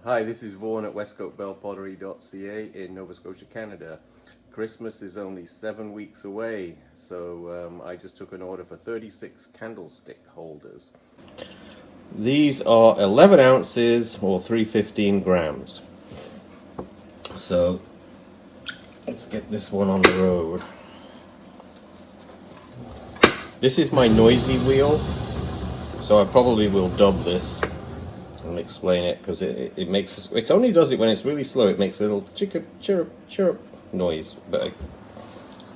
Hi, this is Vaughan at westcoatbellpottery.ca in Nova Scotia, Canada. Christmas is only 7 weeks away, so I just took an order for 36 candlestick holders. These are 11 ounces or 315 grams. So let's get this one on the road. This is my noisy wheel, so I probably will dub this and explain it, because it makes, it only does it when it's really slow. It makes a little chirp chirp noise, but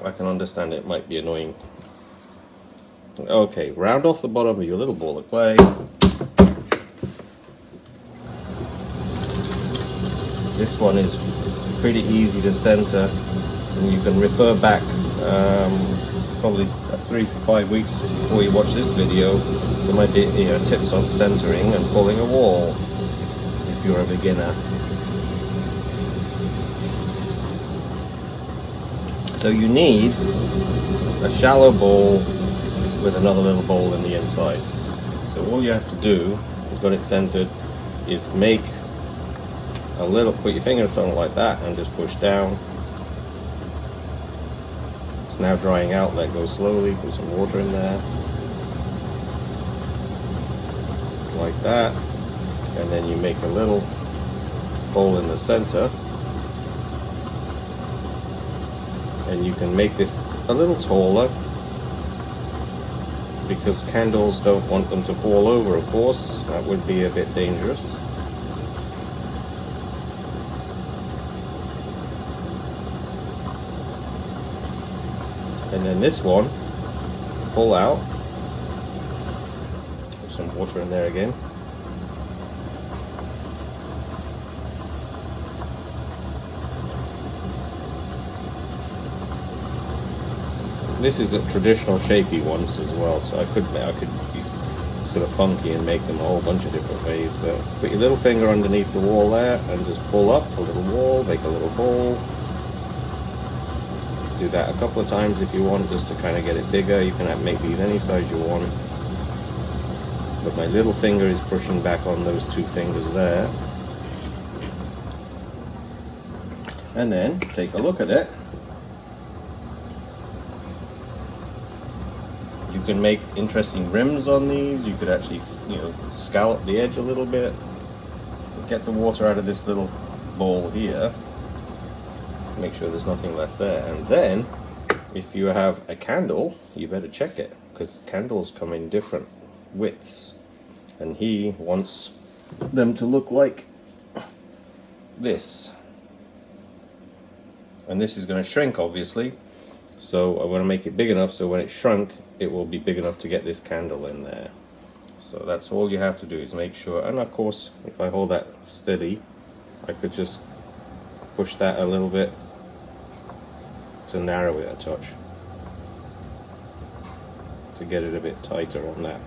I can understand it might be annoying. Okay, round off the bottom of your little ball of clay. This one is pretty easy to center, and you can refer back probably 3 to 5 weeks before you watch this video. There might be tips on centering and pulling a wall if you're a beginner. So you need a shallow bowl with another little bowl in the inside. So all you have to do, you've got it centered, is make a little, put your finger in front like that and just push down. It's now drying out, let go slowly, put some water in there. Like that. And then you make a little hole in the center. And you can make this a little taller, because candles don't want them to fall over, of course. That would be a bit dangerous. And then this one, pull out. Put some water in there again. This is a traditional shapy ones as well, so I could be sort of funky and make them a whole bunch of different ways. But put your little finger underneath the wall there and just pull up a little wall, make a little bowl. Do that a couple of times if you want, just to kind of get it bigger. You can make these any size you want. But my little finger is pushing back on those two fingers there. And then take a look at it. You can make interesting rims on these. You could actually, scallop the edge a little bit. Get the water out of this little bowl here. Make sure there's nothing left there. And then, if you have a candle, you better check it, because candles come in different widths. And he wants them to look like this. And this is going to shrink, obviously. So I want to make it big enough so when it's shrunk, it will be big enough to get this candle in there. So that's all you have to do, is make sure. And of course, if I hold that steady, I could just push that a little bit to narrow it a touch, to get it a bit tighter on that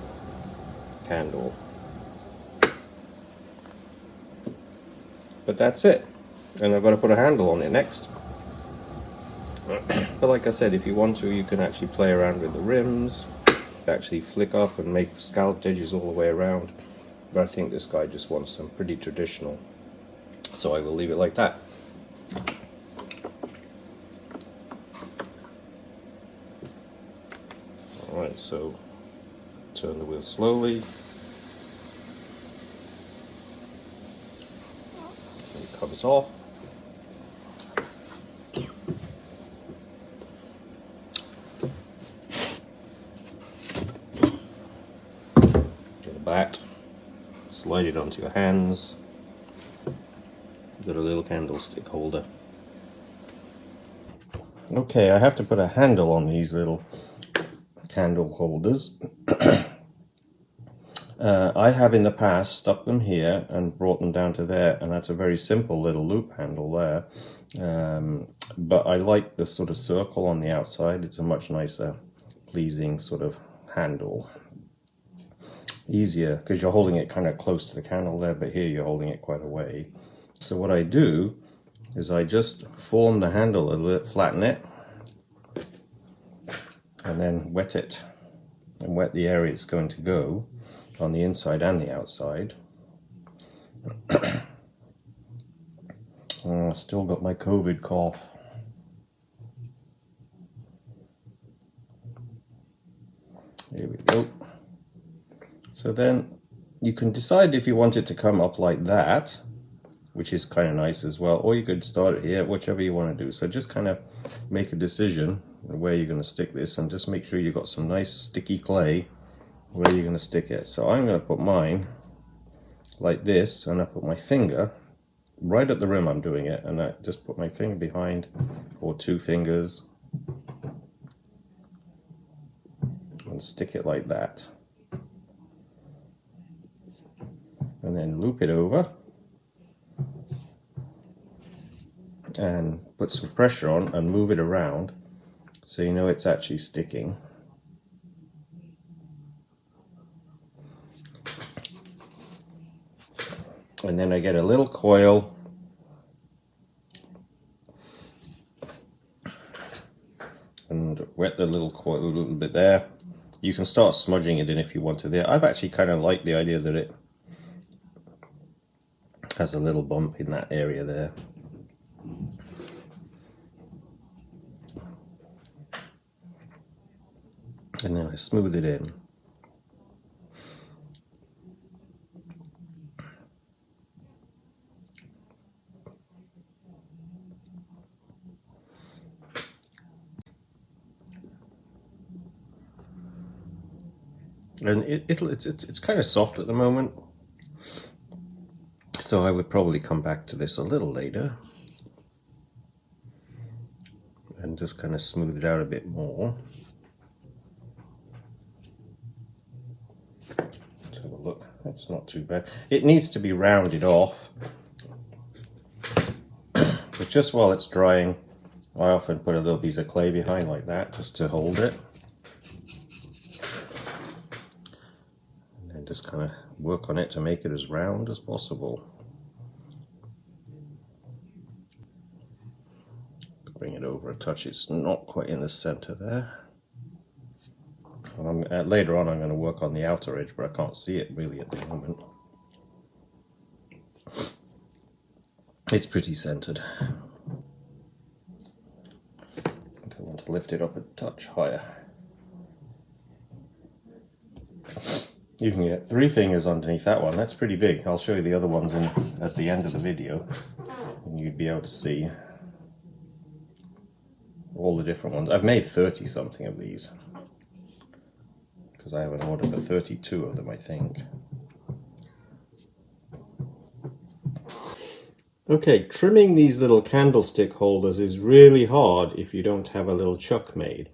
candle. But that's it. And I've got to put a handle on it next. But like I said, if you want to, you can actually play around with the rims, actually flick up and make scalloped edges all the way around. But I think this guy just wants some pretty traditional, so I will leave it like that. Alright, so turn the wheel slowly. It comes off. Back, slide it onto your hands. You've got a little candlestick holder. Okay, I have to put a handle on these little candle holders. I have in the past stuck them here and brought them down to there, and that's a very simple little loop handle there. But I like the sort of circle on the outside. It's a much nicer, pleasing sort of handle. Easier because you're holding it kind of close to the candle there, but here you're holding it quite away. So what I do is I just form the handle a little bit, flatten it, and then wet it, and wet the area it's going to go on the inside and the outside. Still got my COVID cough. There we go. So then you can decide if you want it to come up like that, which is kind of nice as well, or you could start it here, whichever you want to do. So just kind of make a decision where you're going to stick this, and just make sure you've got some nice sticky clay where you're going to stick it. So I'm going to put mine like this, and I put my finger right at the rim. I'm doing it, and I just put my finger behind, or 2 fingers, and stick it like that, and then loop it over and put some pressure on and move it around so you know it's actually sticking. And then I get a little coil and wet the little coil a little bit there. You can start smudging it in if you want to there. I've actually kind of liked the idea that it has a little bump in that area there. And then I smooth it in. And it's kind of soft at the moment, so I would probably come back to this a little later and just kind of smooth it out a bit more. Let's have a look. That's not too bad. It needs to be rounded off, but just while it's drying, I often put a little piece of clay behind like that just to hold it. Just kind of work on it to make it as round as possible. Bring it over a touch. It's not quite in the center there. And later on I'm going to work on the outer edge, but I can't see it really at the moment. It's pretty centered. I think I want to lift it up a touch higher. You can get 3 fingers underneath that one. That's pretty big. I'll show you the other ones at the end of the video, and you'd be able to see all the different ones. I've made 30 something of these because I have an order for 32 of them, I think. Okay, trimming these little candlestick holders is really hard if you don't have a little chuck made.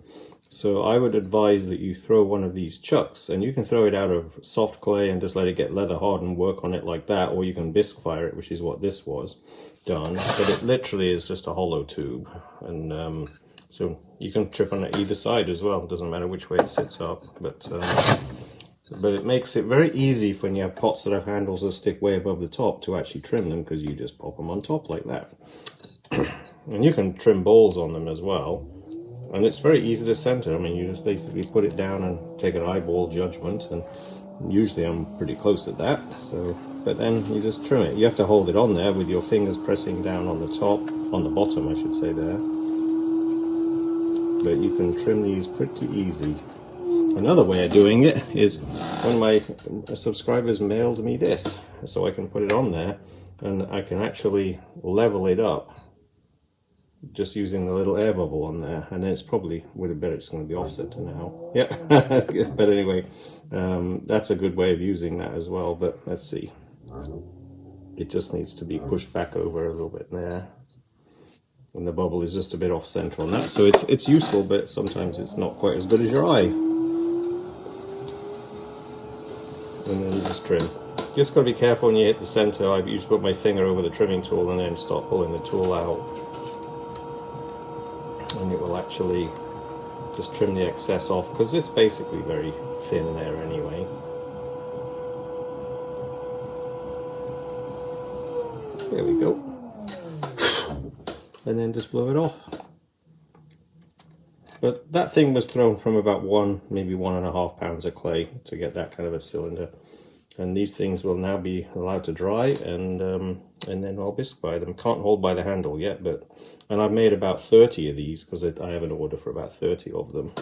So I would advise that you throw one of these chucks, and you can throw it out of soft clay and just let it get leather hard and work on it like that, or you can bisque fire it, which is what this was done. But it literally is just a hollow tube, and so you can trip on it either side as well. It doesn't matter which way it sits up, but it makes it very easy when you have pots that have handles that stick way above the top to actually trim them, because you just pop them on top like that. And you can trim balls on them as well. And it's very easy to center. I mean, you just basically put it down and take an eyeball judgment, and usually I'm pretty close at that. So, but then you just trim it. You have to hold it on there with your fingers pressing down on the top, on the bottom I should say there. But you can trim these pretty easy. Another way of doing it is one of my subscribers mailed me this, so I can put it on there and I can actually level it up just using the little air bubble on there, and then it's probably, would have bet it's going to be offset to now. Yeah, but anyway, that's a good way of using that as well. But let's see, it just needs to be pushed back over a little bit there, and the bubble is just a bit off center on that, so it's useful, but sometimes it's not quite as good as your eye. And then you just trim. You just got to be careful when you hit the center. I usually put my finger over the trimming tool and then start pulling the tool out, and it will actually just trim the excess off, because it's basically very thin in there anyway. There we go. And then just blow it off. But that thing was thrown from about maybe 1.5 pounds of clay to get that kind of a cylinder. And these things will now be allowed to dry, and then I'll bisque by them. Can't hold by the handle yet, and I've made about 30 of these because I have an order for about 30 of them.